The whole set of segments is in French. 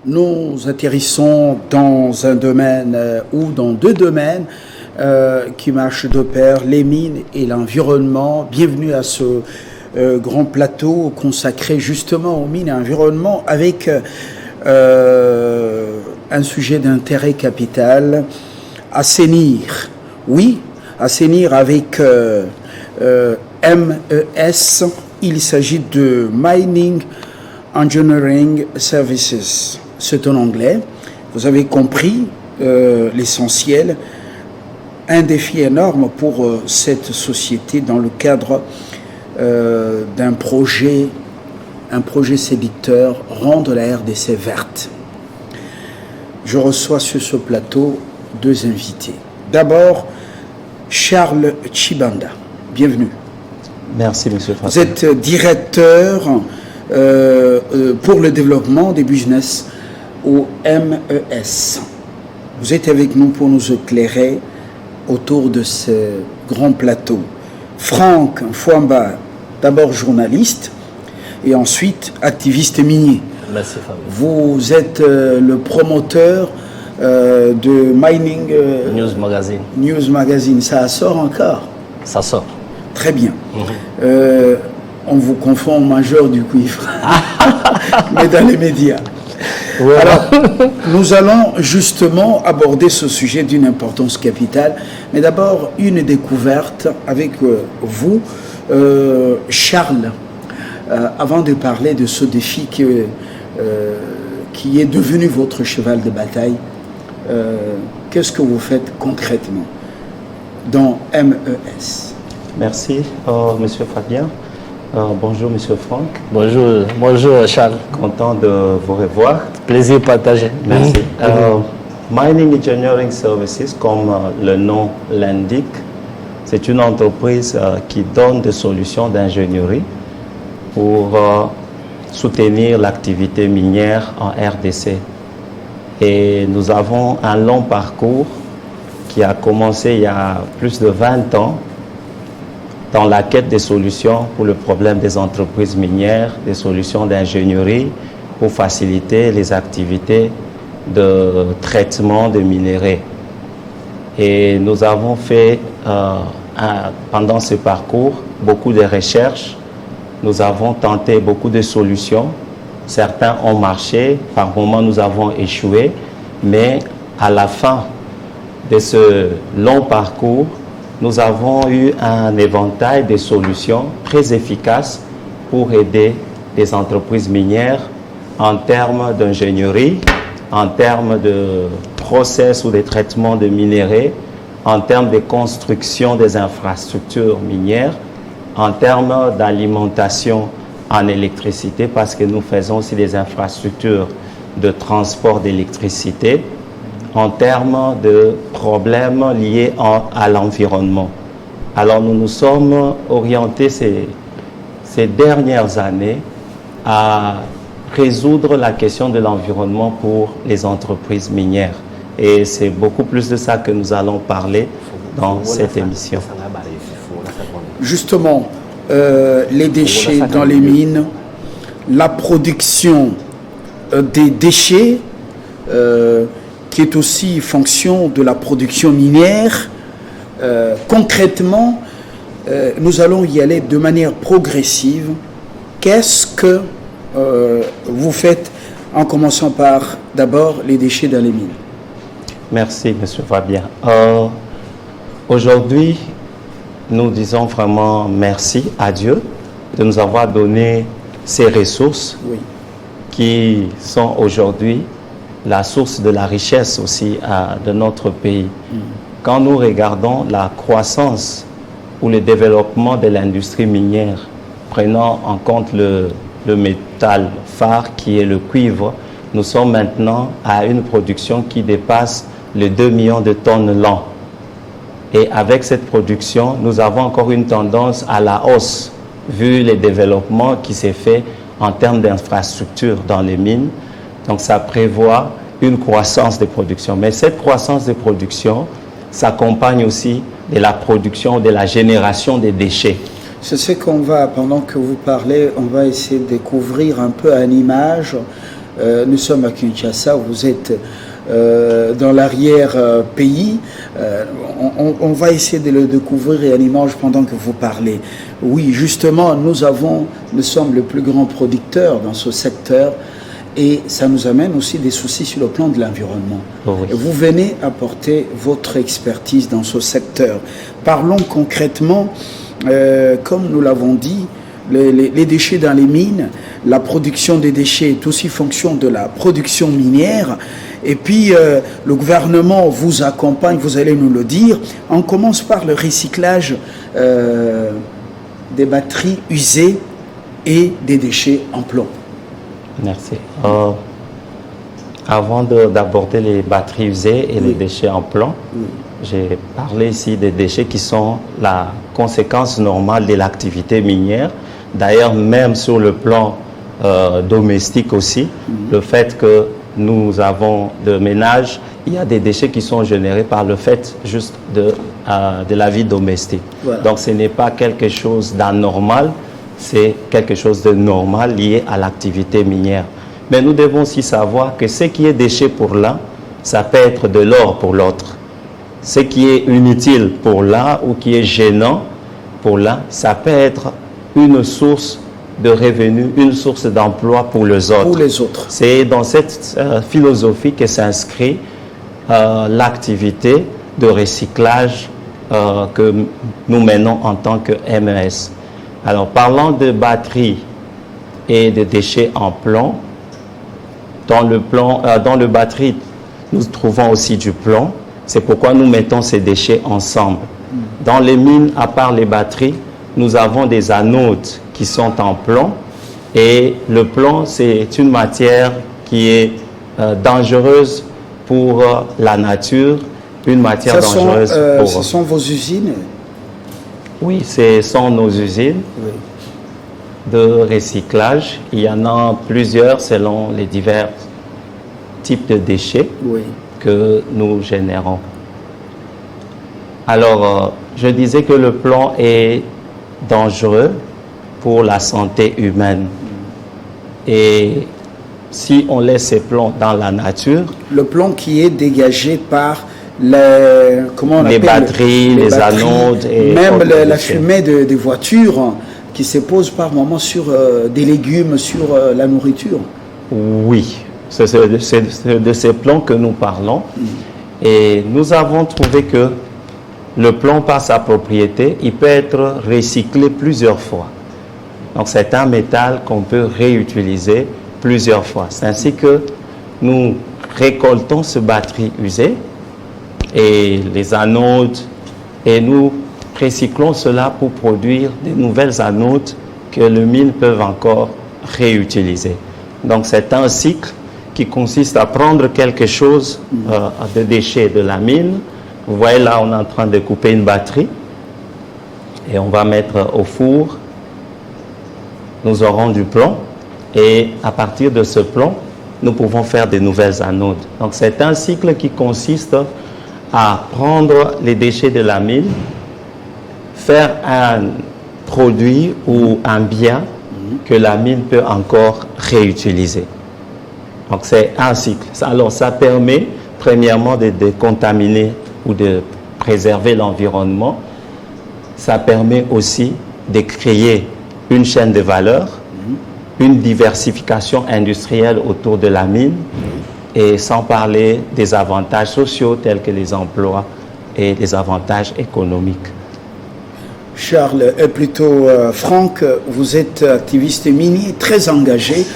nous atterrissons dans un domaine ou dans deux domaines qui marchent de pair, les mines et l'environnement. Bienvenue à ce grand plateau consacré justement aux mines et à l'environnement avec un sujet d'intérêt capital, assainir. Oui, assainir avec MES, il s'agit de Mining Engineering Services. C'est en anglais. Vous avez compris l'essentiel. Un défi énorme pour cette société dans le cadre d'un projet, séducteur, rendre la RDC verte. Je reçois sur ce plateau deux invités. D'abord, Charles Chibanda. Bienvenue. Merci, monsieur François. Vous êtes directeur pour le développement des business au MES. Vous êtes avec nous pour nous éclairer autour de ce grand plateau. Franck Fouamba, d'abord journaliste et ensuite activiste minier. Merci, Fabien. Vous êtes le promoteur de Mining News Magazine. News Magazine. Ça sort encore? Ça sort. Très bien. On vous confond au majeur du cuivre, mais dans les médias. Ouais. Alors, nous allons justement aborder ce sujet d'une importance capitale. Mais d'abord, une découverte avec vous, Charles. Avant de parler de ce défi qui est devenu votre cheval de bataille, qu'est-ce que vous faites concrètement dans MES? Merci, monsieur Fabien. Bonjour, monsieur Franck. Bonjour Charles. Content de vous revoir. Plaisir partagé. Merci. Mining Engineering Services, comme le nom l'indique, c'est une entreprise qui donne des solutions d'ingénierie pour soutenir l'activité minière en RDC. Et nous avons un long parcours qui a commencé il y a plus de 20 ans dans la quête des solutions pour le problème des entreprises minières, des solutions d'ingénierie pour faciliter les activités de traitement de minerais. Et nous avons fait, pendant ce parcours, beaucoup de recherches. Nous avons tenté beaucoup de solutions. Certains ont marché, par moments nous avons échoué, mais à la fin de ce long parcours, nous avons eu un éventail de solutions très efficaces pour aider les entreprises minières en termes d'ingénierie, en termes de process ou de traitement de minerais, en termes de construction des infrastructures minières, en termes d'alimentation en électricité, parce que nous faisons aussi des infrastructures de transport d'électricité, en termes de problèmes liés à l'environnement. Alors nous nous sommes orientés ces dernières années à résoudre la question de l'environnement pour les entreprises minières. Et c'est beaucoup plus de ça que nous allons parler dans cette émission. Justement, les déchets dans les mines, la production des déchets, qui est aussi fonction de la production minière. Concrètement, nous allons y aller de manière progressive. Qu'est-ce que vous faites en commençant par d'abord les déchets dans les mines? Merci, monsieur Fabien. Aujourd'hui, nous disons vraiment merci à Dieu de nous avoir donné ces ressources qui sont aujourd'hui la source de la richesse aussi de notre pays. Quand nous regardons la croissance ou le développement de l'industrie minière, prenant en compte le métal phare qui est le cuivre, nous sommes maintenant à une production qui dépasse les 2 millions de tonnes l'an. Et avec cette production, nous avons encore une tendance à la hausse, vu les développements qui s'est fait en termes d'infrastructures dans les mines. Donc ça prévoit une croissance de production. Mais cette croissance de production s'accompagne aussi de la production, de la génération des déchets. C'est ce qu'on va, pendant que vous parlez, on va essayer de découvrir un peu à l'image Nous sommes à Kinshasa, vous êtes dans l'arrière-pays. On va essayer de le découvrir en image pendant que vous parlez. Oui, justement, nous sommes le plus grand producteur dans ce secteur et ça nous amène aussi des soucis sur le plan de l'environnement. Oh oui. Vous venez apporter votre expertise dans ce secteur. Parlons concrètement, comme nous l'avons dit, les déchets dans les mines, la production des déchets est aussi fonction de la production minière. Et puis, le gouvernement vous accompagne, vous allez nous le dire. On commence par le recyclage des batteries usées et des déchets en plomb. Merci. Avant d'aborder les batteries usées et les déchets en plomb, j'ai parlé ici des déchets qui sont la conséquence normale de l'activité minière. D'ailleurs, même sur le plan domestique aussi, le fait que nous avons de ménage, il y a des déchets qui sont générés par le fait juste de la vie domestique. Voilà. Donc ce n'est pas quelque chose d'anormal, c'est quelque chose de normal lié à l'activité minière. Mais nous devons aussi savoir que ce qui est déchet pour l'un, ça peut être de l'or pour l'autre. Ce qui est inutile pour l'un ou qui est gênant pour l'un, ça peut être une source de revenus, une source d'emploi pour les autres. Pour les autres. C'est dans cette philosophie que s'inscrit l'activité de recyclage que nous menons en tant que MES. Alors, parlant de batteries et de déchets en plomb, dans le batterie, nous trouvons aussi du plomb. C'est pourquoi nous mettons ces déchets ensemble. Dans les mines, à part les batteries, nous avons des anodes qui sont en plomb. Et le plomb, c'est une matière qui est dangereuse pour la nature, une matière dangereuse pour... Ce sont vos usines? Oui, ce sont nos usines de recyclage. Il y en a plusieurs selon les divers types de déchets que nous générons. Alors, je disais que le plomb est dangereux pour la santé humaine. Et si on laisse ces plombs dans la nature... Le plomb qui est dégagé par les batteries, les anodes... Et même la fumée des voitures qui se pose par moments sur des légumes, sur la nourriture. Oui, c'est de ces plombs que nous parlons. Et nous avons trouvé que le plomb, par sa propriété, il peut être recyclé plusieurs fois. Donc c'est un métal qu'on peut réutiliser plusieurs fois. C'est ainsi que nous récoltons ce batterie usée et les anodes et nous recyclons cela pour produire de nouvelles anodes que les mines peuvent encore réutiliser. Donc c'est un cycle qui consiste à prendre quelque chose de déchets de la mine. Vous voyez là, on est en train de couper une batterie et on va mettre au four. Nous aurons du plomb et à partir de ce plomb, nous pouvons faire de nouvelles anodes. Donc c'est un cycle qui consiste à prendre les déchets de la mine, faire un produit ou un bien que la mine peut encore réutiliser. Donc c'est un cycle. Alors ça permet premièrement de décontaminer ou de préserver l'environnement. Ça permet aussi de créer une chaîne de valeur, une diversification industrielle autour de la mine, et sans parler des avantages sociaux tels que les emplois et les avantages économiques. Charles, Franck, vous êtes activiste minier très engagé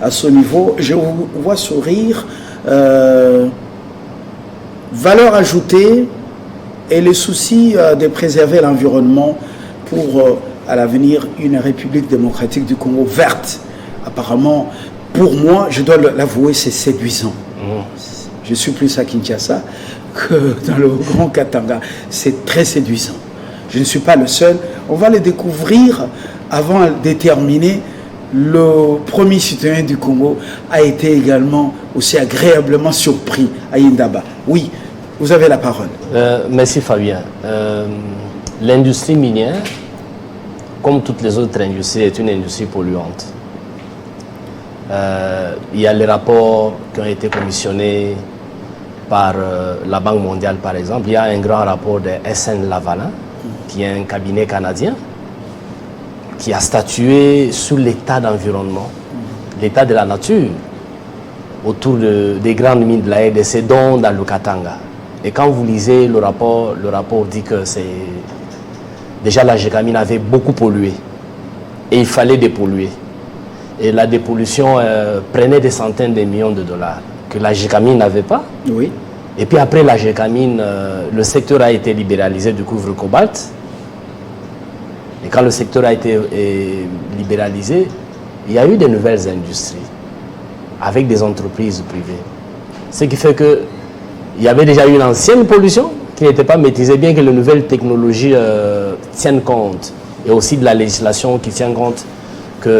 à ce niveau. Je vous vois sourire. Valeur ajoutée et le souci de préserver l'environnement pour à l'avenir une République démocratique du Congo verte. Apparemment, pour moi, je dois l'avouer, c'est séduisant. Je suis plus à Kinshasa que dans le Grand Katanga. C'est très séduisant. Je ne suis pas le seul. On va le découvrir avant de déterminer. Le premier citoyen du Congo a été également aussi agréablement surpris à Indaba. Oui, vous avez la parole. Merci Fabien. L'industrie minière, comme toutes les autres industries, est une industrie polluante. Il y a les rapports qui ont été commissionnés par la Banque mondiale, par exemple. Il y a un grand rapport de SN Lavalin, qui est un cabinet canadien, qui a statué sur l'état d'environnement, l'état de la nature, autour des grandes mines de la RDC, dont dans le Katanga. Et quand vous lisez le rapport dit que déjà la Gécamine avait beaucoup pollué et il fallait dépolluer. Et la dépollution prenait des centaines de millions de dollars que la Gécamine n'avait pas. Oui. Et puis après la Gécamine, le secteur a été libéralisé du couvre cobalt. Et quand le secteur a été libéralisé, il y a eu de nouvelles industries avec des entreprises privées. Ce qui fait qu'il y avait déjà une ancienne pollution qui n'était pas maîtrisée, bien que les nouvelles technologies tiennent compte, et aussi de la législation qui tient compte qu'il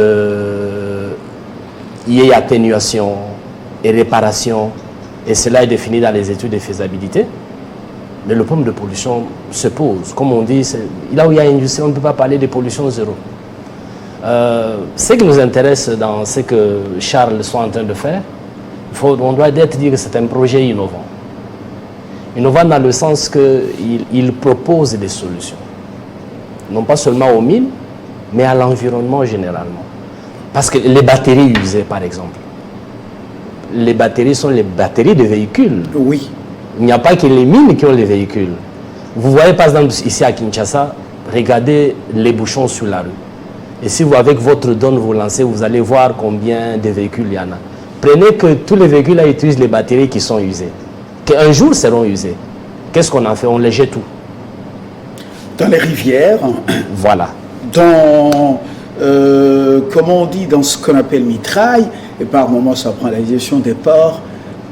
y ait atténuation et réparation, et cela est défini dans les études de faisabilité. Mais le problème de pollution se pose. Comme on dit, là où il y a industrie, on ne peut pas parler de pollution zéro. Ce qui nous intéresse dans ce que Charles sont en train de faire, on doit dire que c'est un projet innovant. Innovant dans le sens qu'il propose des solutions. Non pas seulement aux mines, mais à l'environnement généralement. Parce que les batteries usées, par exemple, les batteries sont les batteries de véhicules. Oui. Il n'y a pas que les mines qui ont les véhicules. Vous voyez par exemple ici à Kinshasa, regardez les bouchons sur la rue. Et si vous, avec votre drone, vous lancez, vous allez voir combien de véhicules il y en a. Prenez que tous les véhicules là utilisent les batteries qui sont usées. Qu'un jour seront usées. Qu'est-ce qu'on en fait? On les jette tout. Dans les rivières. Voilà. Dans, comment on dit, dans ce qu'on appelle mitraille, et par moments ça prend la gestion des ports.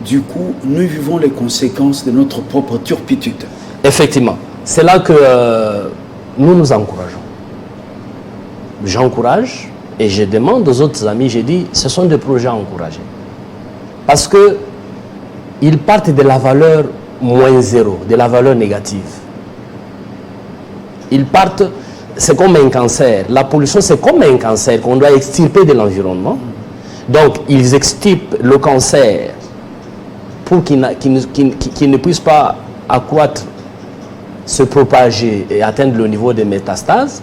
Du coup, nous vivons les conséquences de notre propre turpitude. Effectivement. C'est là que nous nous encourageons. J'encourage et je demande aux autres amis, j'ai dit, ce sont des projets à encourager. Parce qu'ils partent de la valeur moins zéro, de la valeur négative. Ils partent, c'est comme un cancer. La pollution, c'est comme un cancer qu'on doit extirper de l'environnement. Donc, ils extirpent le cancer pour qu'il ne puisse pas accroître, se propager et atteindre le niveau de métastase.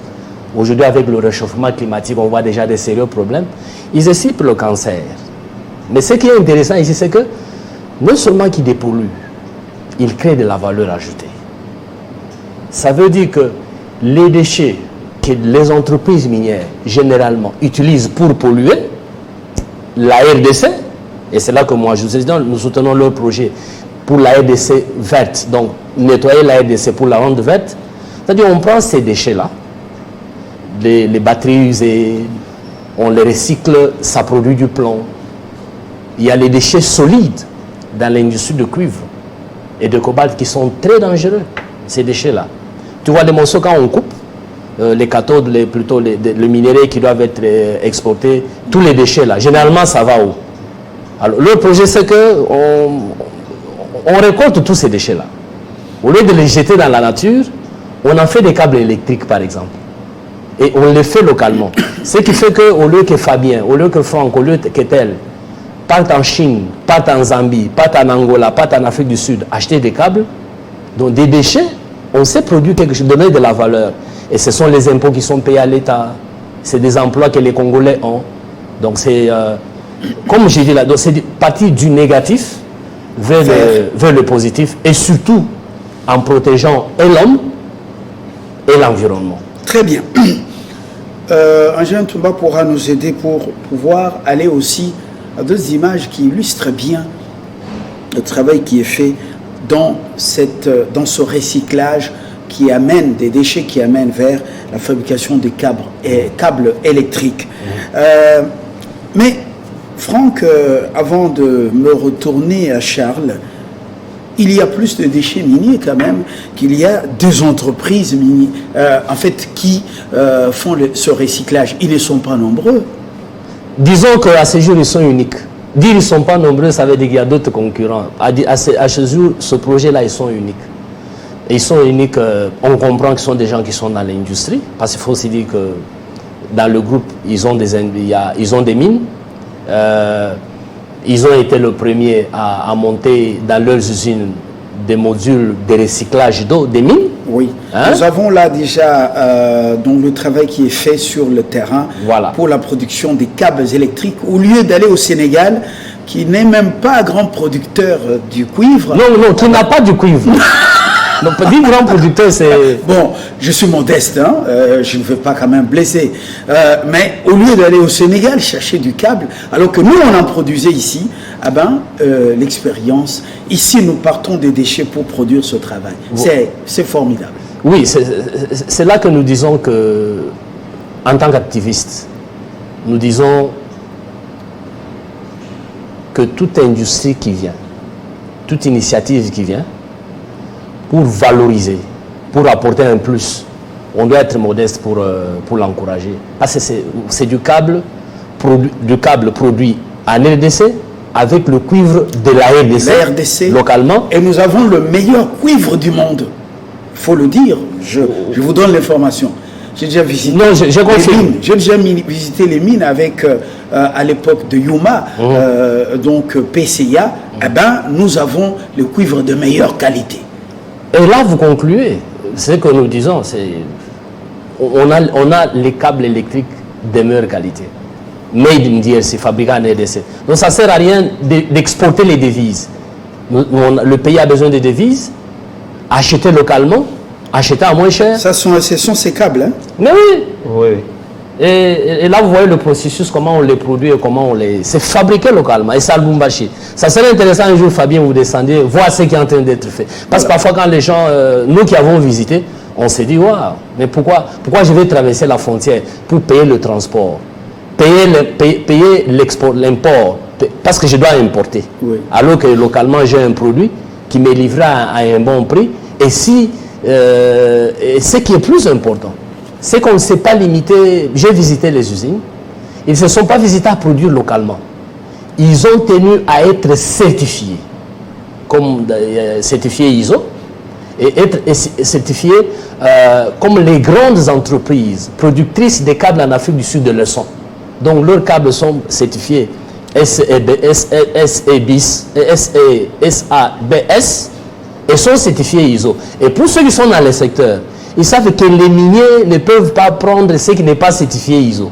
Aujourd'hui, avec le réchauffement climatique, on voit déjà des sérieux problèmes. Ils extirpent le cancer. Mais ce qui est intéressant ici, c'est que non seulement qu'ils dépolluent, ils créent de la valeur ajoutée. Ça veut dire que les déchets que les entreprises minières, généralement, utilisent pour polluer, la RDC, et c'est là que moi, je vous ai dit, nous soutenons leur projet pour la RDC verte, donc nettoyer la RDC pour la rendre verte. C'est-à-dire on prend ces déchets-là, les batteries usées, on les recycle, ça produit du plomb. Il y a les déchets solides dans l'industrie de cuivre et de cobalt qui sont très dangereux, ces déchets-là. Tu vois les morceaux quand on coupe, les cathodes, plutôt les minéraux qui doivent être exportés, tous les déchets là, généralement ça va où? Alors le projet c'est qu'on récolte tous ces déchets là. Au lieu de les jeter dans la nature, on en fait des câbles électriques par exemple. Et on les fait localement. Ce qui fait qu'au lieu que Fabien, au lieu que Franck, au lieu que tel, partent en Chine, partent en Zambie, partent en Angola, partent en Afrique du Sud, acheter des câbles, donc des déchets, on sait produire quelque chose, donner de la valeur. Et ce sont les impôts qui sont payés à l'État. C'est des emplois que les Congolais ont. Donc c'est, comme j'ai dit là, c'est partir du négatif vers le positif, et surtout en protégeant et l'homme et l'environnement. Très bien. Angèle Toumba pourra nous aider pour pouvoir aller aussi à d'autres images qui illustrent bien le travail qui est fait dans ce recyclage qui amène des déchets qui amènent vers la fabrication des câbles électriques. Mais Franck, avant de me retourner à Charles, il y a plus de déchets miniers quand même qu'il y a des entreprises minières en fait qui font ce recyclage. Ils ne sont pas nombreux. Disons qu'à ce jour, ils sont uniques. Dire qu'ils ne sont pas nombreux, ça veut dire qu'il y a d'autres concurrents. À ce jour, ce projet-là, ils sont uniques. Et ils sont uniques, on comprend que ce sont des gens qui sont dans l'industrie, parce qu'il faut aussi dire que dans le groupe, ils ont des mines, Ils ont été le premier à monter dans leurs usines des modules de recyclage d'eau des mines. Oui, nous avons là déjà donc le travail qui est fait sur le terrain pour la production des câbles électriques. Au lieu d'aller au Sénégal, qui n'est même pas grand producteur du cuivre. Non, qui n'a pas du cuivre. Donc, petit grand producteur, c'est... Bon, je suis modeste, hein, je ne veux pas quand même blesser. Mais au lieu d'aller au Sénégal chercher du câble, alors que nous, on en produisait ici, l'expérience, ici, nous partons des déchets pour produire ce travail. C'est formidable. Oui, c'est là que nous disons que, en tant qu'activistes, nous disons que toute industrie qui vient, toute initiative qui vient, pour valoriser, pour apporter un plus, on doit être modeste pour l'encourager. Parce que c'est du câble produit en RDC avec le cuivre de la RDC localement. Et nous avons le meilleur cuivre du monde. Il faut le dire. Je vous donne l'information. J'ai déjà visité les mines. J'ai déjà visité les mines avec, à l'époque de Yuma, donc PCA. Nous avons le cuivre de meilleure qualité. Et là, vous concluez, ce que nous disons, on a les câbles électriques de meilleure qualité. Made in DRC, fabriqués en RDC. Donc ça ne sert à rien d'exporter les devises. Le pays a besoin de devises, acheter localement, acheter à moins cher. Ce sont ces câbles, hein? Mais oui. Oui. Et là, vous voyez le processus, comment on les produit et comment on les... C'est fabriqué localement, et ça, le Lumbashi. Ça serait intéressant un jour, Fabien, vous descendiez, voir ce qui est en train d'être fait. Parce que parfois, quand les gens, nous qui avons visité, on s'est dit, waouh, mais pourquoi je vais traverser la frontière pour payer le transport, payer l'export, l'import, parce que je dois importer. Oui. Alors que localement, j'ai un produit qui me livrera à un bon prix. Et si, ce qui est plus important, c'est qu'on ne s'est pas limité. J'ai visité les usines. Ils ne se sont pas visités à produire localement. Ils ont tenu à être certifiés, comme certifiés ISO, et être certifiés comme les grandes entreprises productrices des câbles en Afrique du Sud de leçon. Donc leurs câbles sont certifiés SABS et sont certifiés ISO. Et pour ceux qui sont dans le secteur, ils savent que les miniers ne peuvent pas prendre ce qui n'est pas certifié ISO.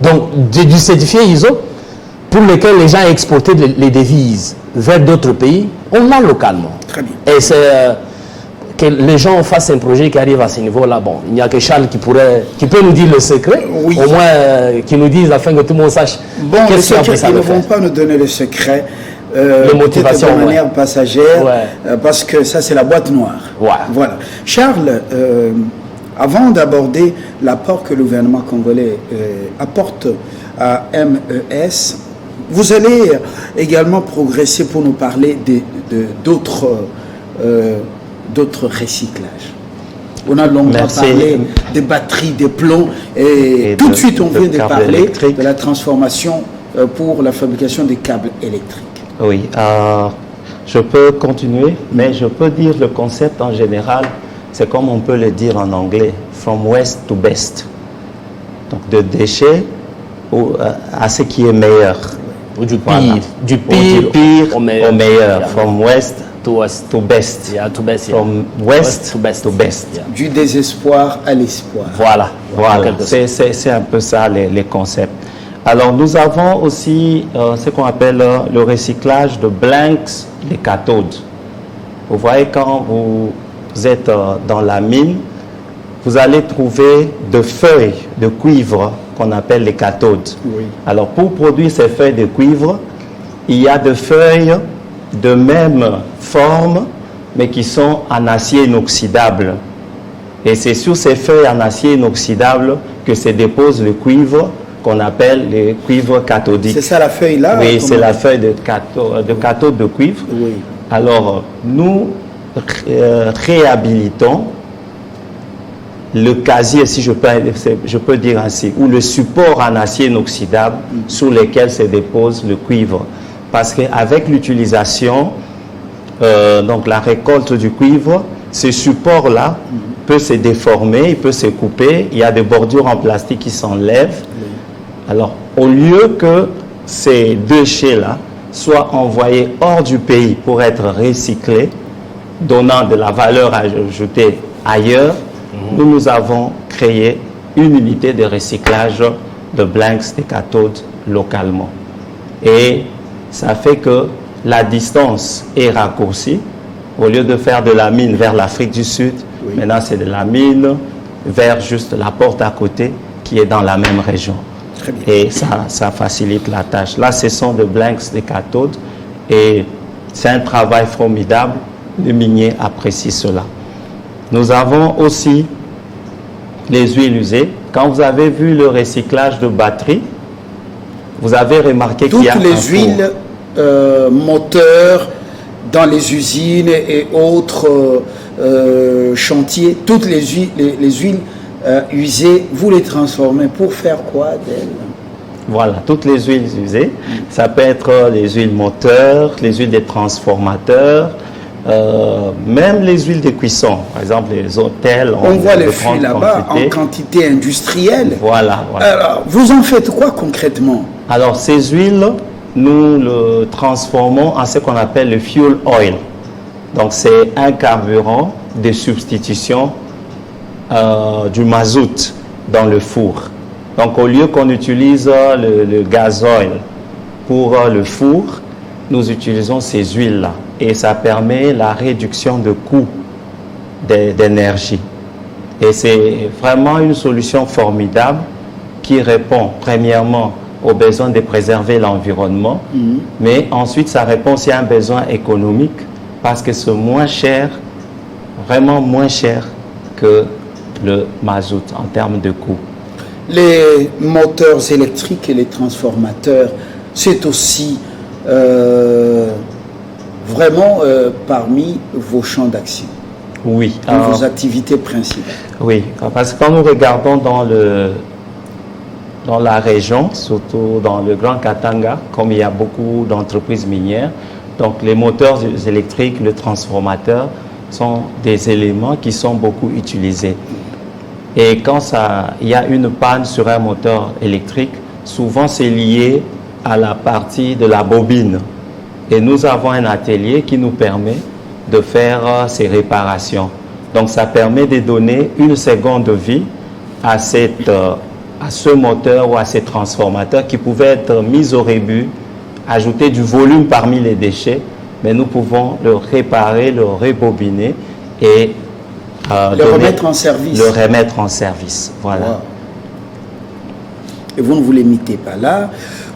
Donc, du certifié ISO, pour lequel les gens exportent les devises vers d'autres pays, on l'a localement. Très bien. Et c'est que les gens fassent un projet qui arrive à ce niveau-là. Bon, il n'y a que Charles qui peut nous dire le secret, oui. Au moins qui nous dise afin que tout le monde sache. Bon, les secrets, ils ne vont pas nous donner le secret. Motivation, de manière passagère, parce que ça c'est la boîte noire. Voilà. Charles, avant d'aborder l'apport que le gouvernement congolais apporte à MES, vous allez également progresser pour nous parler d'autres recyclages. On a longtemps parlé des batteries, des plombs, et tout de suite on vient de parler de la transformation pour la fabrication des câbles électriques. Oui, je peux continuer, mais je peux dire le concept en général, c'est comme on peut le dire en anglais, from west to best. Donc de déchets à ce qui est meilleur. Ou du pire, voilà. du pire au meilleur. Yeah. From west to best. Yeah, to best. Yeah. From west to best. Yeah. Du désespoir à l'espoir. Voilà. C'est un peu ça les concepts. Alors, nous avons aussi ce qu'on appelle le recyclage de blanks des cathodes. Vous voyez, quand vous êtes dans la mine, vous allez trouver des feuilles de cuivre qu'on appelle les cathodes. Oui. Alors, pour produire ces feuilles de cuivre, il y a des feuilles de même forme, mais qui sont en acier inoxydable. Et c'est sur ces feuilles en acier inoxydable que se dépose le cuivre, qu'on appelle les cuivres cathodiques. C'est ça la feuille là? Oui, c'est la feuille de cathode de cuivre. Oui. Alors, nous réhabilitons le casier, si je peux dire ainsi, ou le support en acier inoxydable sur lequel se dépose le cuivre. Parce qu'avec l'utilisation, donc la récolte du cuivre, ce support-là peut se déformer, il peut se couper, il y a des bordures en plastique qui s'enlèvent. Alors, au lieu que ces déchets-là soient envoyés hors du pays pour être recyclés, donnant de la valeur ajoutée ailleurs, nous avons créé une unité de recyclage de blanks, des cathodes localement. Et ça fait que la distance est raccourcie. Au lieu de faire de la mine vers l'Afrique du Sud, maintenant c'est de la mine vers juste la porte à côté qui est dans la même région. Très bien. Et ça facilite la tâche. Là, ce sont de blanks, des cathodes, et c'est un travail formidable. Les miniers apprécient cela. Nous avons aussi les huiles usées. Quand vous avez vu le recyclage de batteries, vous avez remarqué qu'il y a toutes les huiles moteurs dans les usines et autres chantiers, toutes les huiles usées, vous les transformez pour faire quoi d'elles? Voilà, toutes les huiles usées. Ça peut être les huiles moteurs, les huiles des transformateurs, même les huiles de cuisson. Par exemple, les hôtels. On voit les fruits là-bas en quantité industrielle. Voilà, voilà. Alors, vous en faites quoi concrètement? Alors, ces huiles, nous le transformons en ce qu'on appelle le fuel oil. Donc, c'est un carburant de substitution du mazout dans le four. Donc, au lieu qu'on utilise le gasoil pour le four, nous utilisons ces huiles-là. Et ça permet la réduction de coûts d'énergie. Et c'est vraiment une solution formidable qui répond premièrement au besoin de préserver l'environnement, mais ensuite ça répond aussi à un besoin économique parce que c'est moins cher, vraiment moins cher que le mazout en termes de coût. Les moteurs électriques et les transformateurs, c'est aussi vraiment parmi vos champs d'action. Oui. Vos activités principales. Oui, parce que quand nous regardons dans la région, surtout dans le Grand Katanga, comme il y a beaucoup d'entreprises minières, donc les moteurs électriques, le transformateur sont des éléments qui sont beaucoup utilisés. Et quand il y a une panne sur un moteur électrique, souvent c'est lié à la partie de la bobine. Et nous avons un atelier qui nous permet de faire ces réparations. Donc ça permet de donner une seconde vie à ce moteur ou à ces transformateurs qui pouvaient être mis au rebut, ajouter du volume parmi les déchets, mais nous pouvons le réparer, le rebobiner et le remettre en service. Le remettre en service, voilà. Wow. Et vous ne vous limitez pas là.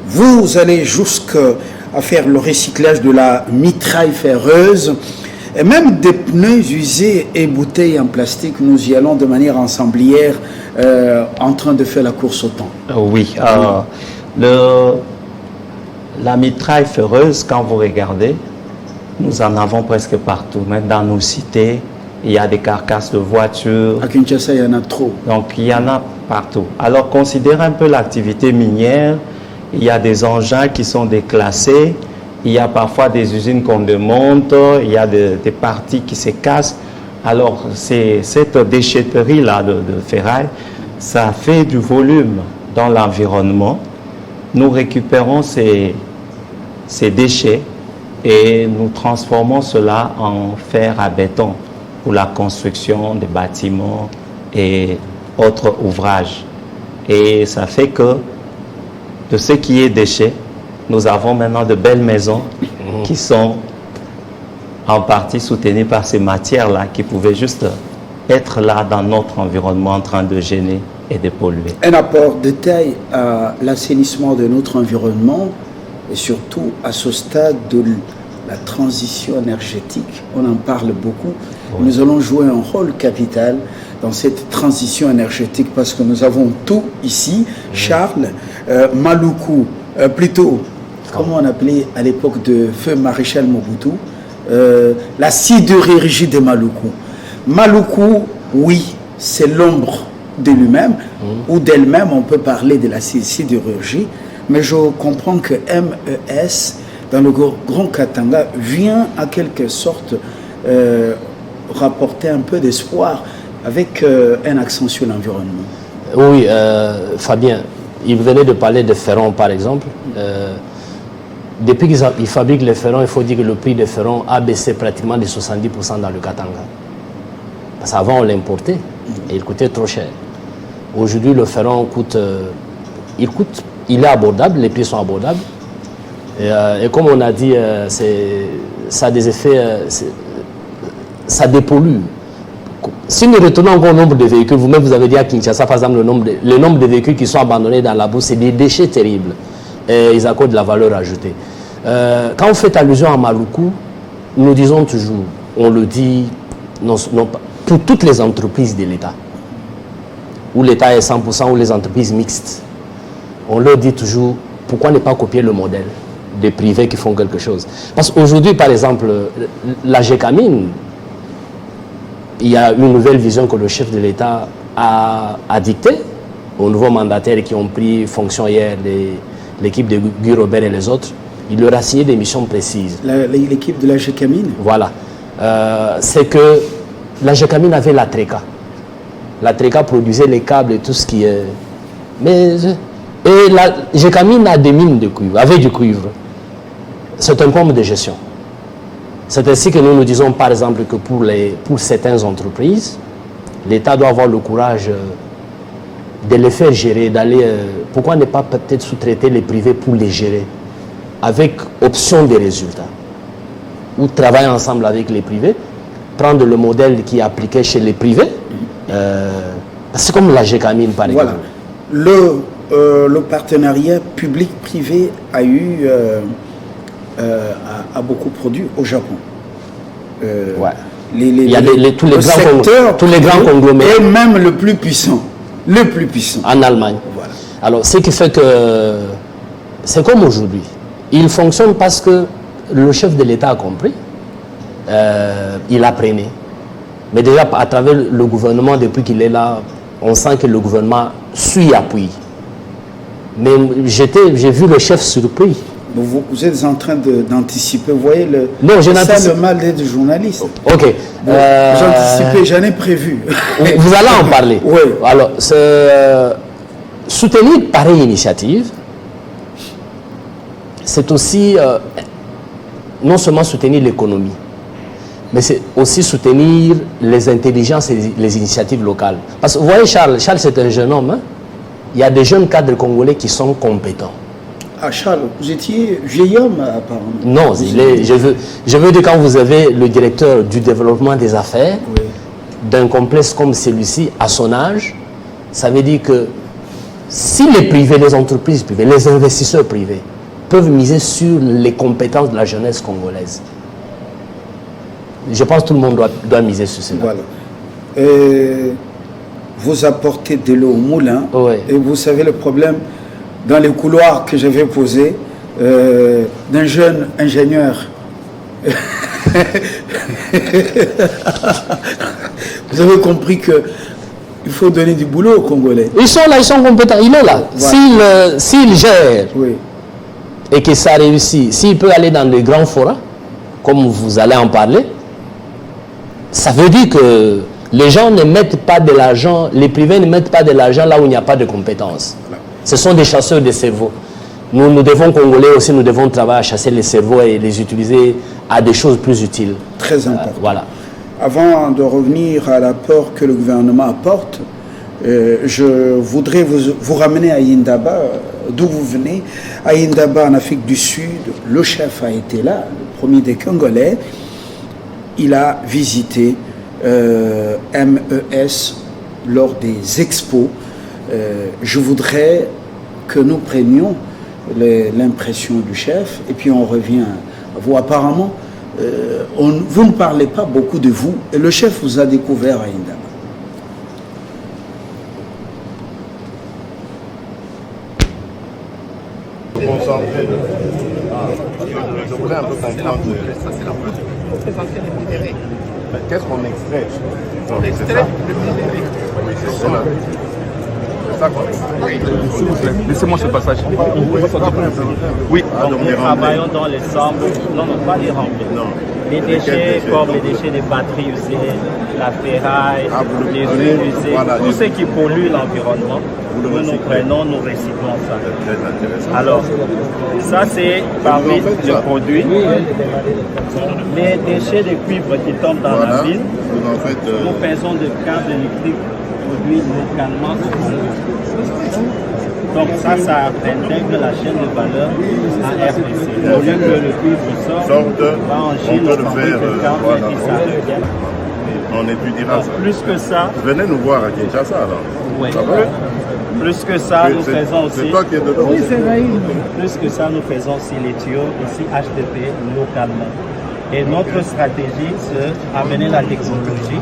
Vous allez jusqu'à faire le recyclage de la mitraille ferreuse et même des pneus usés et bouteilles en plastique. Nous y allons de manière ensemblière en train de faire la course au temps. Oui. La mitraille ferreuse, quand vous regardez, nous en avons presque partout, même dans nos cités. Il y a des carcasses de voitures. À Kinshasa, il y en a trop. Donc, il y en a partout. Alors, considérez un peu l'activité minière. Il y a des engins qui sont déclassés. Il y a parfois des usines qu'on démonte. Il y a des parties qui se cassent. Alors, cette déchetterie-là de ferraille, ça fait du volume dans l'environnement. Nous récupérons ces déchets et nous transformons cela en fer à béton pour la construction des bâtiments et autres ouvrages. Et ça fait que de ce qui est déchets, nous avons maintenant de belles maisons qui sont en partie soutenues par ces matières-là qui pouvaient juste être là dans notre environnement en train de gêner et de polluer. Un apport de taille à l'assainissement de notre environnement et surtout à ce stade de la transition énergétique. On en parle beaucoup. Oui. Nous allons jouer un rôle capital dans cette transition énergétique parce que nous avons tout ici. Charles, Maluku, plutôt, comment on appelait à l'époque de feu maréchal Mobutu, la sidérurgie de Maluku. Maluku, oui, c'est l'ombre de lui-même ou d'elle-même, on peut parler de la sidérurgie, mais je comprends que MES, dans le Grand Katanga, vient à quelque sorte rapporter un peu d'espoir avec un accent sur l'environnement. Oui, Fabien, il venait de parler de ferron, par exemple. Depuis qu'ils fabriquent les ferrons, il faut dire que le prix des ferrons a baissé pratiquement de 70% dans le Katanga. Parce qu'avant, on l'importait et il coûtait trop cher. Aujourd'hui, le ferron coûte, il est abordable, les prix sont abordables. Et comme on a dit, ça a des effets, ça dépollue. Si nous retournons encore au nombre de véhicules, vous-même vous avez dit à Kinshasa, par exemple, le nombre de véhicules qui sont abandonnés dans la boue, c'est des déchets terribles. Et ils accordent de la valeur ajoutée. Quand on fait allusion à Maluku, nous disons toujours, on le dit, non, pour toutes les entreprises de l'État, où l'État est 100% ou les entreprises mixtes, on leur dit toujours, pourquoi ne pas copier le modèle des privés qui font quelque chose? Parce qu'aujourd'hui, par exemple, la GECAMIN, il y a une nouvelle vision que le chef de l'État a dictée aux nouveaux mandataires qui ont pris fonction hier, l'équipe de Guy Robert et les autres. Il leur a signé des missions précises. L'équipe de la GECAMIN? Voilà. C'est que la GECAMIN avait la TRECA. La TRECA produisait les câbles et tout ce qui est... Et la GECAMIN a des mines de cuivre, avait du cuivre. C'est un problème de gestion. C'est ainsi que nous nous disons, par exemple, que pour certaines entreprises, l'État doit avoir le courage de les faire gérer, d'aller... pourquoi ne pas peut-être sous-traiter les privés pour les gérer, avec option des résultats, ou travailler ensemble avec les privés, prendre le modèle qui est appliqué chez les privés, c'est comme la GECAMIN, par exemple. Voilà. Le partenariat public-privé a beaucoup produit au Japon. Ouais. Il y a tous les grands conglomérats. Et même le plus puissant. Le plus puissant. En Allemagne. Voilà. Alors, ce qui fait que c'est comme aujourd'hui. Il fonctionne parce que le chef de l'État a compris. Il apprenait. Mais déjà, à travers le gouvernement, depuis qu'il est là, on sent que le gouvernement suit, appuie. Mais j'ai vu le chef surpris. Vous êtes en train d'anticiper, vous voyez, c'est le mal d'être journaliste. Ok. J'anticipais, j'en ai prévu. Vous allez en parler. Oui. Alors, soutenir pareille initiative, c'est aussi non seulement soutenir l'économie, mais c'est aussi soutenir les intelligences et les initiatives locales. Parce que vous voyez, Charles c'est un jeune homme. Hein? Il y a des jeunes cadres congolais qui sont compétents. Ah, Charles, vous étiez vieil homme apparemment. Non, je veux dire, quand vous avez le directeur du développement des affaires, oui, d'un complexe comme celui-ci, à son âge, ça veut dire que si les privés, les entreprises privées, les investisseurs privés peuvent miser sur les compétences de la jeunesse congolaise, je pense que tout le monde doit miser sur cela. Voilà. Vous apportez de l'eau au moulin, oui, et vous savez le problème dans les couloirs que j'avais posés d'un jeune ingénieur. Vous avez compris qu'il faut donner du boulot aux Congolais. Ils sont là, ils sont compétents, il est là. Voilà. S'il gère, oui, et que ça réussit, s'il peut aller dans les grands forats, comme vous allez en parler, ça veut dire que les gens ne mettent pas de l'argent, les privés ne mettent pas de l'argent là où il n'y a pas de compétences. Voilà. Ce sont des chasseurs de cerveaux. Nous devons, Congolais aussi, nous devons travailler à chasser les cerveaux et les utiliser à des choses plus utiles. Très important. Voilà. Avant de revenir à l'apport que le gouvernement apporte, je voudrais vous ramener à Indaba, d'où vous venez. À Indaba, en Afrique du Sud, le chef a été là, le premier des Congolais. Il a visité MES lors des expos. Je voudrais que nous prenions l'impression du chef et puis on revient à vous. Apparemment, vous ne parlez pas beaucoup de vous et le chef vous a découvert à Indaba. Je voulais un peu comprendre. Qu'est-ce qu'on extrait? On extrait le minéralique. Oui, c'est ça. C'est ça qu'on extrait. Laissez-moi ce passage. Oui. Nous travaillons dans les sables, non, pas les remplis. Non. Les déchets comme les déchets des batteries usées, la ferraille, les huiles usées, tout ce qui pollue l'environnement. nous prenons, nous recyclons ça. Très intéressant. Alors, ça c'est parmi les produits. Les déchets de cuivre qui tombent dans la ville, vous en faites, nous faisons des câbles électriques produits localement au Congo. Donc ça intègre la chaîne de valeur à RDC. Au lieu que le cuivre sorte, va en Chine, on fabrique le câble et ça revient. On étudiera ça. Plus que ça, venez nous voir à Kinshasa alors. Oui. Ça va? Plus que ça, nous faisons aussi. C'est toi qui es dedans. Oui, c'est vrai. Plus que ça, nous faisons aussi les tuyaux ici HTP localement. Et notre stratégie, c'est amener la technologie.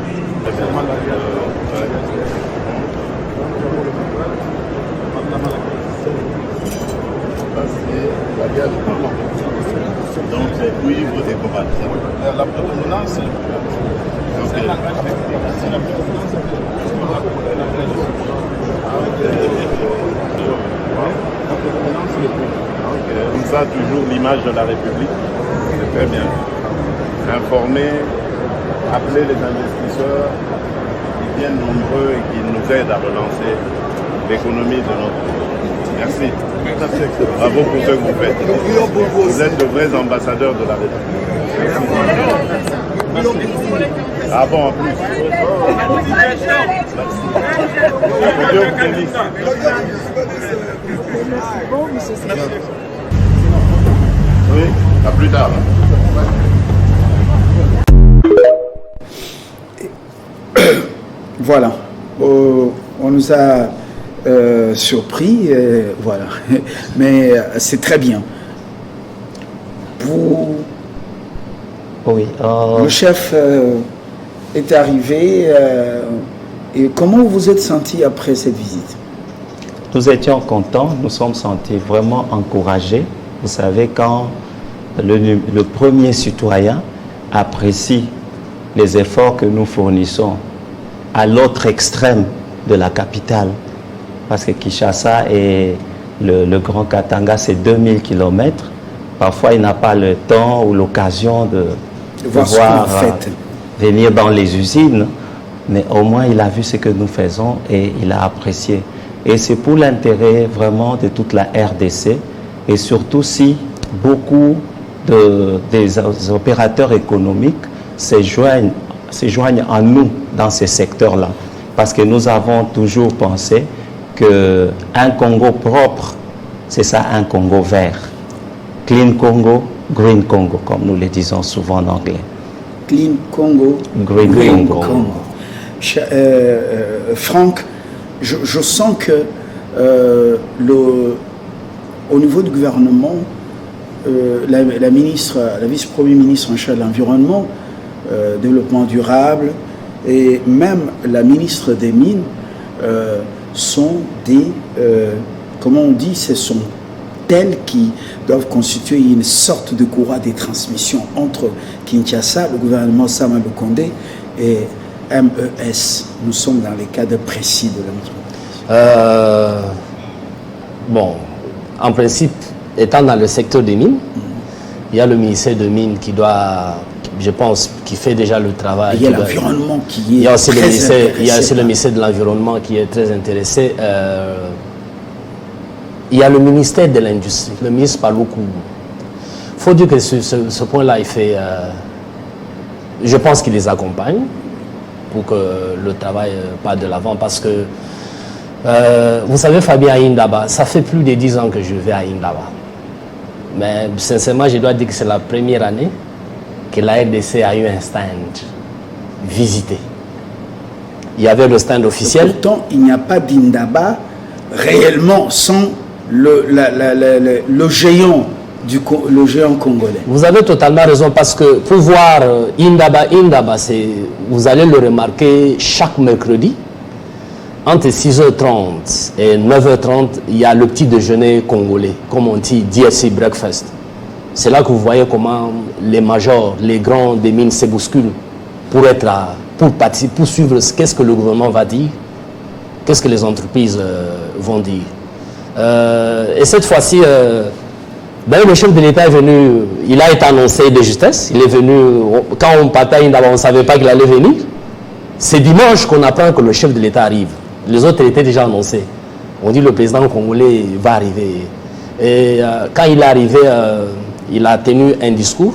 Donc c'est cuivre et cobalt. La prédominance, comme ça, toujours l'image de la République. C'est très bien. Informer, appeler les investisseurs qui viennent nombreux et qui nous aident à relancer l'économie de notre pays. Merci. Bravo pour ce que vous faites. Vous êtes de vrais ambassadeurs de la République. Ah bon, en plus. Dieu vous bénisse. Oui, à plus tard. Voilà. On nous a surpris, voilà. Mais c'est très bien. Oui. Le chef est arrivé. Et comment vous vous êtes senti après cette visite? Nous étions contents, nous sommes sentis vraiment encouragés. Vous savez, quand le premier citoyen apprécie les efforts que nous fournissons à l'autre extrême de la capitale, parce que Kinshasa et le Grand Katanga, c'est 2000 km. Parfois, il n'a pas le temps ou l'occasion de pouvoir venir dans les usines, mais au moins il a vu ce que nous faisons et il a apprécié. Et c'est pour l'intérêt vraiment de toute la RDC, et surtout si beaucoup des opérateurs économiques se joignent à nous dans ces secteurs-là. Parce que nous avons toujours pensé qu'un Congo propre, c'est ça, un Congo vert. Clean Congo, Green Congo, comme nous le disons souvent en anglais. Clean Congo, Green Congo. Franck, je sens que au niveau du gouvernement, la vice-premier ministre en charge de l'environnement, développement durable, et même la ministre des Mines sont des, comment on dit, ce sont telles qui doivent constituer une sorte de courroie de transmission entre Kinshasa, le gouvernement Sama Lukonde, et MES. Nous sommes dans les cadres précis de l'entreprise. Bon, en principe, étant dans le secteur des mines, il y a le ministère des Mines qui doit, je pense, qui fait déjà le travail. Il y a l'environnement qui est il y a aussi très intéressé. Il y a aussi le ministère de l'Environnement qui est très intéressé. Il y a le ministère de l'Industrie. Le ministre parle beaucoup. Il faut dire que ce point-là, il fait... je pense qu'il les accompagne pour que le travail parte de l'avant, parce que vous savez, Fabien, à Indaba, ça fait plus de 10 ans que je vais à Indaba. Mais sincèrement, je dois dire que c'est la première année que la RDC a eu un stand visité. Il y avait le stand officiel. Pourtant, il n'y a pas d'Indaba réellement sans le géant le géant congolais. Vous avez totalement raison, parce que pour voir Indaba, vous allez le remarquer chaque mercredi, entre 6h30 et 9h30, il y a le petit déjeuner congolais, comme on dit, DSC Breakfast. C'est là que vous voyez comment les majors, les grands des mines se bousculent pour être là, pour participer, pour suivre qu'est-ce que le gouvernement va dire, qu'est-ce que les entreprises vont dire. Et cette fois-ci, le chef de l'État est venu, il a été annoncé de justesse, il est venu, quand on partait, on ne savait pas qu'il allait venir. C'est dimanche qu'on apprend que le chef de l'État arrive. Les autres étaient déjà annoncés. On dit le président congolais va arriver. Et quand il est arrivé, il a tenu un discours.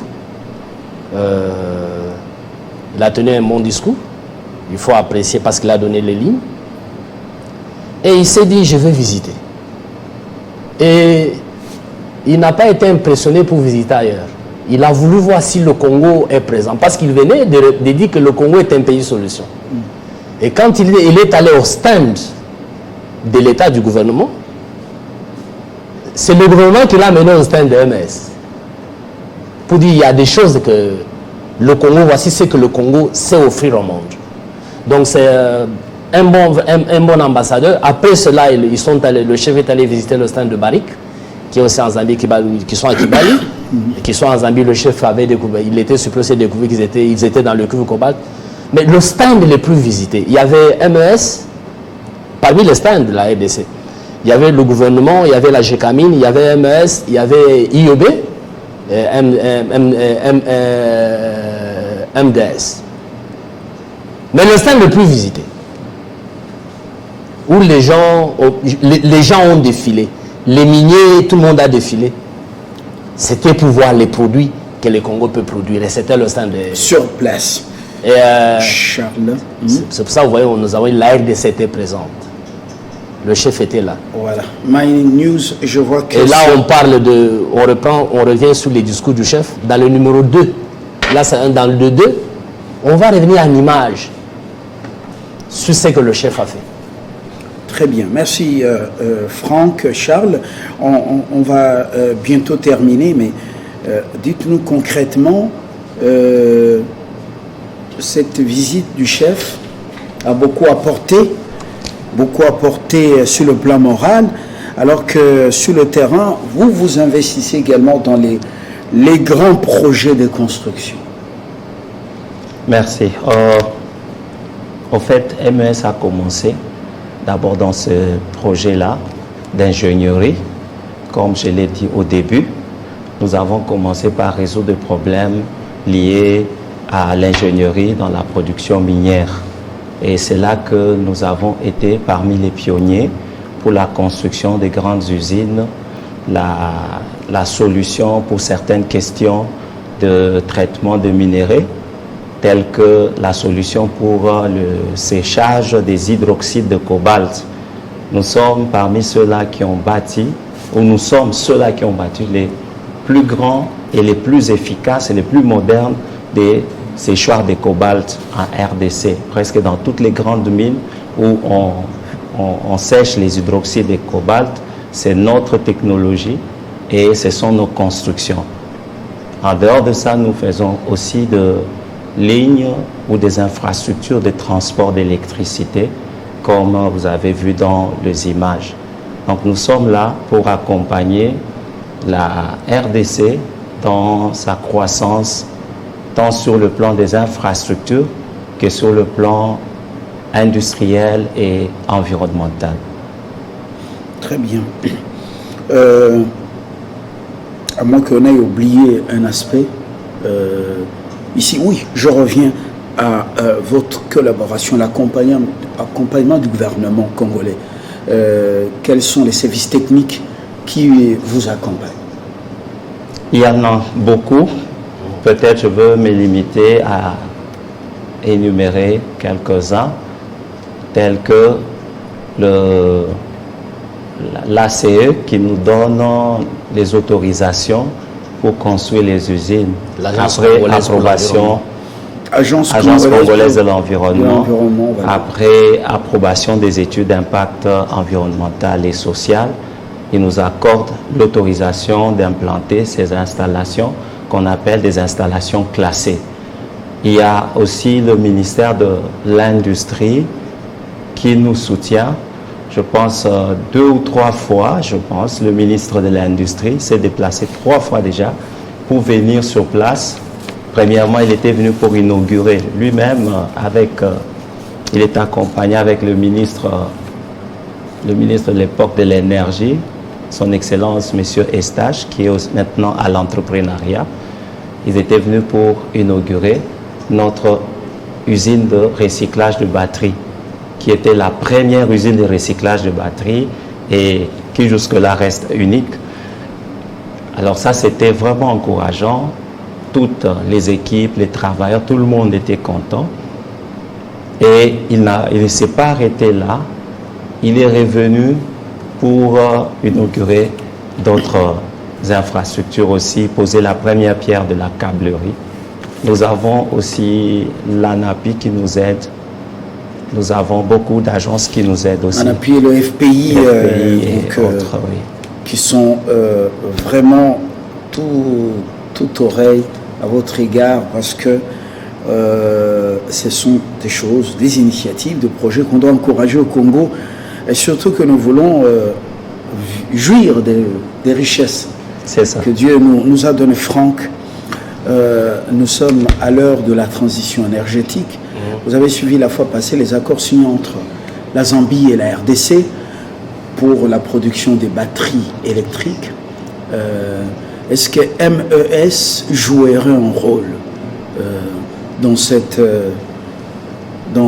Il a tenu un bon discours. Il faut apprécier parce qu'il a donné les lignes. Et il s'est dit, je vais visiter. Et il n'a pas été impressionné pour visiter ailleurs. Il a voulu voir si le Congo est présent. Parce qu'il venait de dire que le Congo est un pays solution. Et quand il est allé au stand de l'État du gouvernement, c'est le gouvernement qui l'a mené au stand de MS. Pour dire, il y a des choses que le Congo, voici ce que le Congo sait offrir au monde. Donc c'est un bon ambassadeur. Après cela, le chef est allé visiter le stand de Barrick, qui est aussi en Zambie, qui sont à Kibali, qui sont en Zambie. Le chef avait découvert, il était supposé découvrir qu'ils étaient dans le cuivre cobalt. Mais le stand le plus visité, il y avait MES, parmi les stands de la RDC. Il y avait le gouvernement, il y avait la GECAMINE, il y avait MES, il y avait IEB, MDS. Mais le stand le plus visité, où les gens ont défilé, les miniers, tout le monde a défilé, c'était pour voir les produits que le Congo peut produire. Et c'était le stand de... Sur place. Et Charles. C'est pour ça que vous voyez, nous avons la RDC était présente. Le chef était là. Voilà. My News, je vois que... Et là, on revient sur les discours du chef. Dans le numéro 2, là, c'est dans le 2, on va revenir en image sur ce que le chef a fait. Très bien. Merci Franck, Charles. On va bientôt terminer, mais dites-nous concrètement, cette visite du chef a beaucoup apporté sur le plan moral, alors que sur le terrain, vous investissez également dans les grands projets de construction. Merci. En fait, MES a commencé d'abord dans ce projet-là d'ingénierie. Comme je l'ai dit au début, nous avons commencé par résoudre des problèmes liés à l'ingénierie dans la production minière. Et c'est là que nous avons été parmi les pionniers pour la construction des grandes usines, la solution pour certaines questions de traitement de minerais, telles que la solution pour le séchage des hydroxydes de cobalt. Nous sommes parmi ceux-là qui ont bâti, ou nous sommes ceux-là qui ont bâti les plus grands et les plus efficaces et les plus modernes des séchoirs de cobalt en RDC. Presque dans toutes les grandes mines où on sèche les hydroxydes de cobalt, c'est notre technologie et ce sont nos constructions. En dehors de ça, nous faisons aussi de lignes ou des infrastructures de transport d'électricité, comme vous avez vu dans les images. Donc nous sommes là pour accompagner la RDC dans sa croissance, tant sur le plan des infrastructures que sur le plan industriel et environnemental. Très bien. À moins qu'on ait oublié un aspect, ici, oui, je reviens à votre collaboration, l'accompagnement du gouvernement congolais. Quels sont les services techniques qui vous accompagnent? Il y en a beaucoup. Peut-être je veux me limiter à énumérer quelques-uns, tels que l'ACE qui nous donne les autorisations pour construire les usines. Après approbation, Agence congolaise de l'environnement. Voilà. Après approbation des études d'impact environnemental et social, ils nous accordent l'autorisation d'implanter ces installations qu'on appelle des installations classées. Il y a aussi le ministère de l'Industrie qui nous soutient. Je pense 2 ou 3 fois, le ministre de l'Industrie s'est déplacé 3 fois déjà pour venir sur place. Premièrement, il était venu pour inaugurer lui-même il est accompagné avec le ministre de l'époque de l'énergie, son Excellence M. Estache, qui est maintenant à l'entrepreneuriat. Ils étaient venus pour inaugurer notre usine de recyclage de batteries, qui était la première usine de recyclage de batteries et qui jusque-là reste unique. Alors ça, c'était vraiment encourageant. Toutes les équipes, les travailleurs, tout le monde était content. Et il ne s'est pas arrêté là. Il est revenu pour inaugurer d'autres infrastructures aussi, poser la première pierre de la câblerie. Nous avons aussi l'ANAPI qui nous aide. Nous avons beaucoup d'agences qui nous aident aussi. ANAPI et le FPI, autres, oui. Qui sont vraiment tout oreille à votre égard, parce que ce sont des choses, des initiatives, des projets qu'on doit encourager au Congo, et surtout que nous voulons jouir des richesses que Dieu nous a données. Franck, nous sommes à l'heure de la transition énergétique. Vous avez suivi la fois passée les accords signés entre la Zambie et la RDC pour la production des batteries électriques. Est-ce que MES jouerait un rôle dans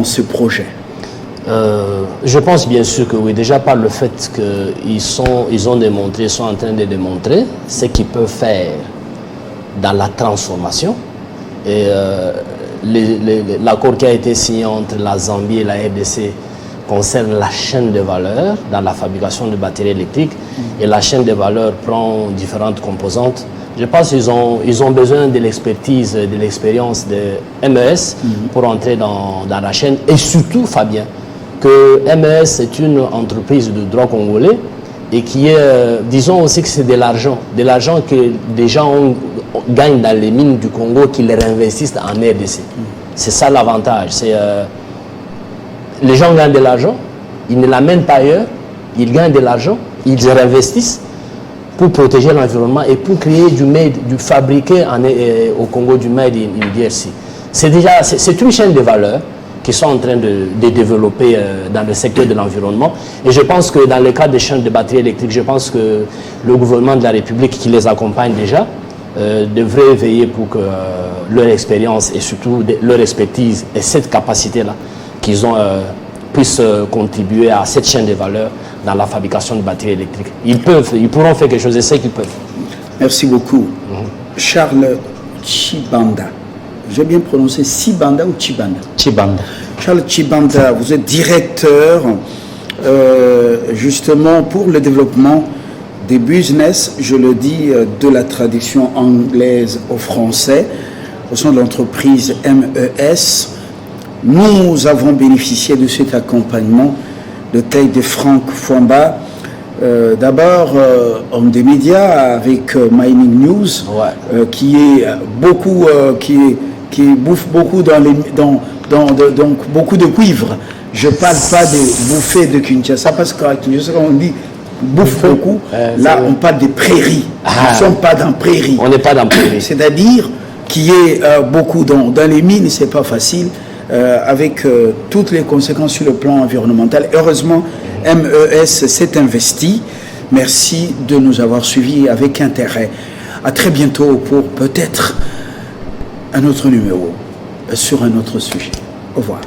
ce projet? Je pense bien sûr que oui, déjà par le fait qu'ils ont démontré, sont en train de démontrer ce qu'ils peuvent faire dans la transformation. Et l'accord qui a été signé entre la Zambie et la RDC concerne la chaîne de valeur dans la fabrication de batteries électriques. Et la chaîne de valeur prend différentes composantes. Je pense qu'ils ont besoin de l'expertise, de l'expérience de MES pour entrer dans la chaîne. Et surtout, Fabien, que MES est une entreprise de droit congolais et qui est, disons aussi que c'est de l'argent que des gens gagnent dans les mines du Congo, qui les réinvestissent en RDC. C'est ça l'avantage. Les gens gagnent de l'argent, ils ne l'amènent pas ailleurs, ils gagnent de l'argent, ils réinvestissent pour protéger l'environnement et pour créer du fabriqué au Congo, du made in DRC. C'est une chaîne de valeur qui sont en train de développer dans le secteur de l'environnement. Et je pense que dans le cadre des chaînes de batteries électriques, je pense que le gouvernement de la République qui les accompagne déjà devrait veiller pour que leur expérience et surtout leur expertise et cette capacité-là qu'ils ont puissent contribuer à cette chaîne de valeur dans la fabrication de batteries électriques. Ils pourront faire quelque chose, et c'est qu'ils peuvent. Merci beaucoup. Charles Chibanda. J'ai bien prononcé Sibanda ou Chibanda? Chibanda. Charles Chibanda, vous êtes directeur justement pour le développement des business, je le dis, de la traduction anglaise au français, au sein de l'entreprise MES. Nous avons bénéficié de cet accompagnement de taille de Franck Fouamba. D'abord, homme des médias avec Mining News, qui est beaucoup, qui bouffe beaucoup donc beaucoup de cuivre. Je ne parle pas de bouffer de Kinshasa, parce qu'à Kinshasa, on dit bouffe beaucoup. Là, on parle des prairies. Nous ne sommes pas dans prairies. On n'est pas dans prairies. C'est-à-dire qu'il y ait beaucoup dans les mines, ce n'est pas facile, avec toutes les conséquences sur le plan environnemental. Heureusement, MES s'est investi. Merci de nous avoir suivis avec intérêt. À très bientôt pour peut-être un autre numéro sur un autre sujet. Au revoir.